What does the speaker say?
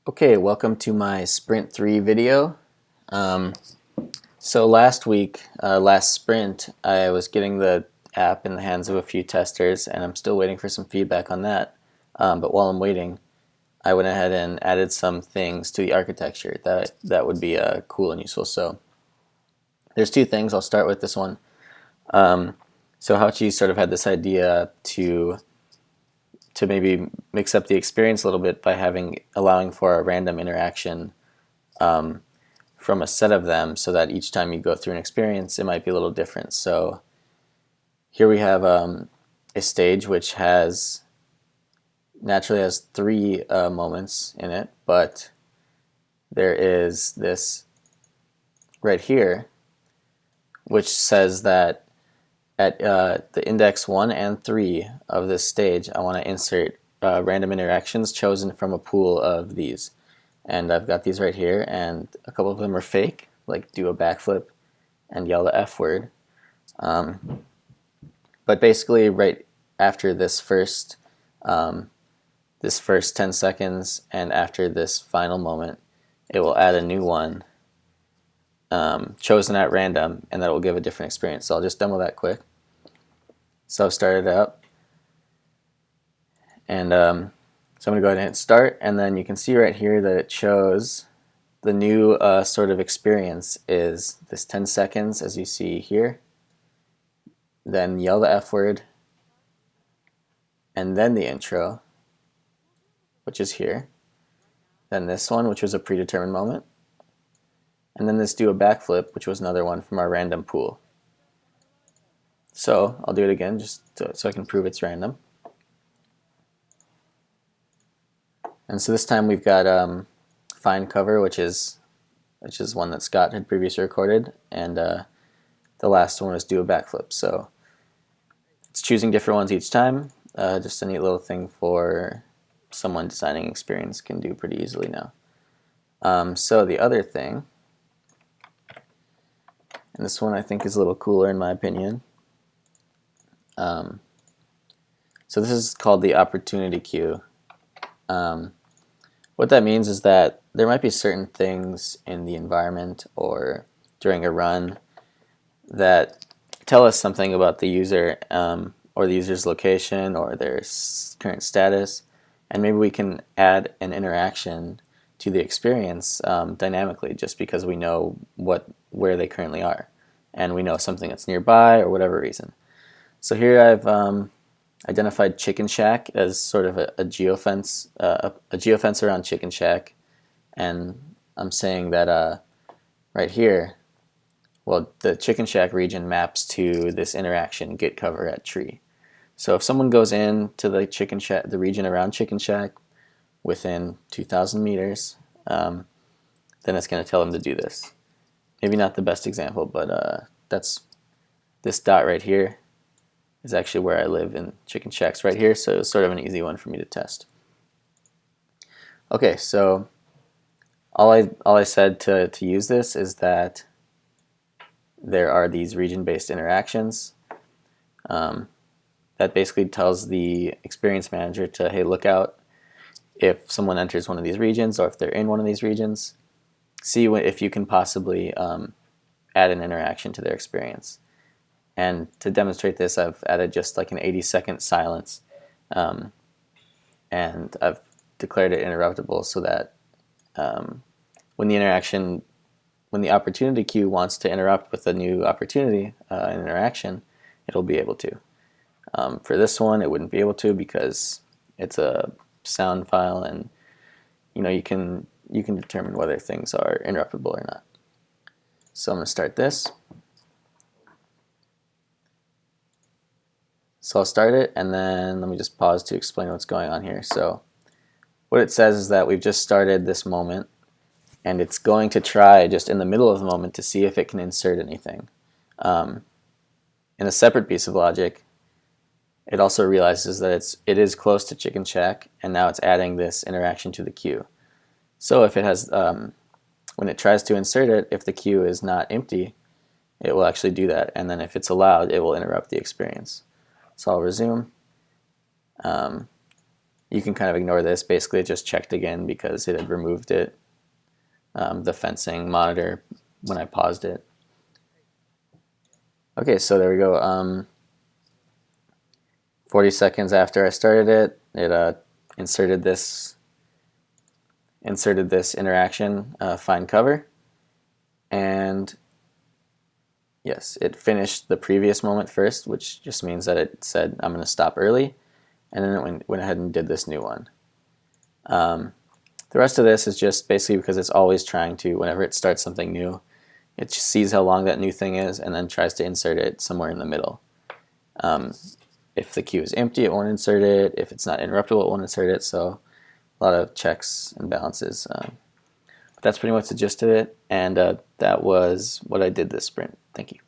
Okay, welcome to my Sprint 3 video. So last week, last sprint, I was getting the app in the hands of a few testers, and I'm still waiting for some feedback on that. But while I'm waiting, I went ahead and added some things to the architecture that would be cool and useful. So there's two things. I'll start with this one. So Hachi sort of had this idea to maybe mix up the experience a little bit by allowing for a random interaction from a set of them, so that each time you go through an experience it might be a little different. So here we have a stage which naturally has three moments in it, but there is this right here which says that at the index 1 and 3 of this stage, I want to insert random interactions chosen from a pool of these. And I've got these right here, and a couple of them are fake, like do a backflip and yell the F word. But basically, right after this first 10 seconds and after this final moment, it will add a new one chosen at random, and that will give a different experience. So I'll just demo that quick. So I've started it up, and so I'm going to go ahead and hit start, and then you can see right here that it shows the new sort of experience is this 10 seconds, as you see here, then yell the F word, and then the intro, which is here, then this one, which was a predetermined moment, and then this do a backflip, which was another one from our random pool. So I'll do it again just so I can prove it's random. And so this time we've got find cover, which is one that Scott had previously recorded, and the last one was do a backflip. So it's choosing different ones each time. Just a neat little thing for someone designing experience can do pretty easily now. So the other thing, and this one I think is a little cooler in my opinion. So this is called the opportunity queue. What that means is that there might be certain things in the environment or during a run that tell us something about the user or the user's location or their current status, and maybe we can add an interaction to the experience dynamically just because we know where they currently are, and we know something that's nearby or whatever reason. So here I've identified Chicken Shack as sort of a geofence around Chicken Shack, and I'm saying that right here, well, the Chicken Shack region maps to this interaction get cover at tree. So if someone goes into the Chicken Shack, the region around Chicken Shack, within 2,000 meters, then it's going to tell them to do this. Maybe not the best example, but that's this dot right here is actually where I live in Chicken Shacks right here, so it's sort of an easy one for me to test. Okay, so all I said to use this is that there are these region-based interactions. That basically tells the experience manager to, hey, look out if someone enters one of these regions or if they're in one of these regions. See if you can possibly add an interaction to their experience. And to demonstrate this, I've added just like an 80-second silence, and I've declared it interruptible so that when the opportunity queue wants to interrupt with a new opportunity, an interaction, it'll be able to. For this one, it wouldn't be able to because it's a sound file, and you can determine whether things are interruptible or not. So I'm going to start this. So I'll start it, and then let me just pause to explain what's going on here. So what it says is that we've just started this moment, and it's going to try just in the middle of the moment to see if it can insert anything. In a separate piece of logic, it also realizes that it is close to Chicken Shack, and now it's adding this interaction to the queue. So if it has, when it tries to insert it, if the queue is not empty, it will actually do that, and then if it's allowed, it will interrupt the experience. So I'll resume, and You can kind of ignore this. Basically, it just checked again because it had removed it, the fencing monitor, when I paused it. Okay, so there we go. 40 seconds after I started it, it inserted this interaction, find cover, and yes, it finished the previous moment first, which just means that it said I'm going to stop early, and then it went ahead and did this new one. The rest of this is just basically because it's always trying to, whenever it starts something new, it just sees how long that new thing is and then tries to insert it somewhere in the middle. If the queue is empty, it won't insert it. If it's not interruptible, it won't insert it. So a lot of checks and balances. But that's pretty much the gist of it, and that was what I did this sprint. Thank you.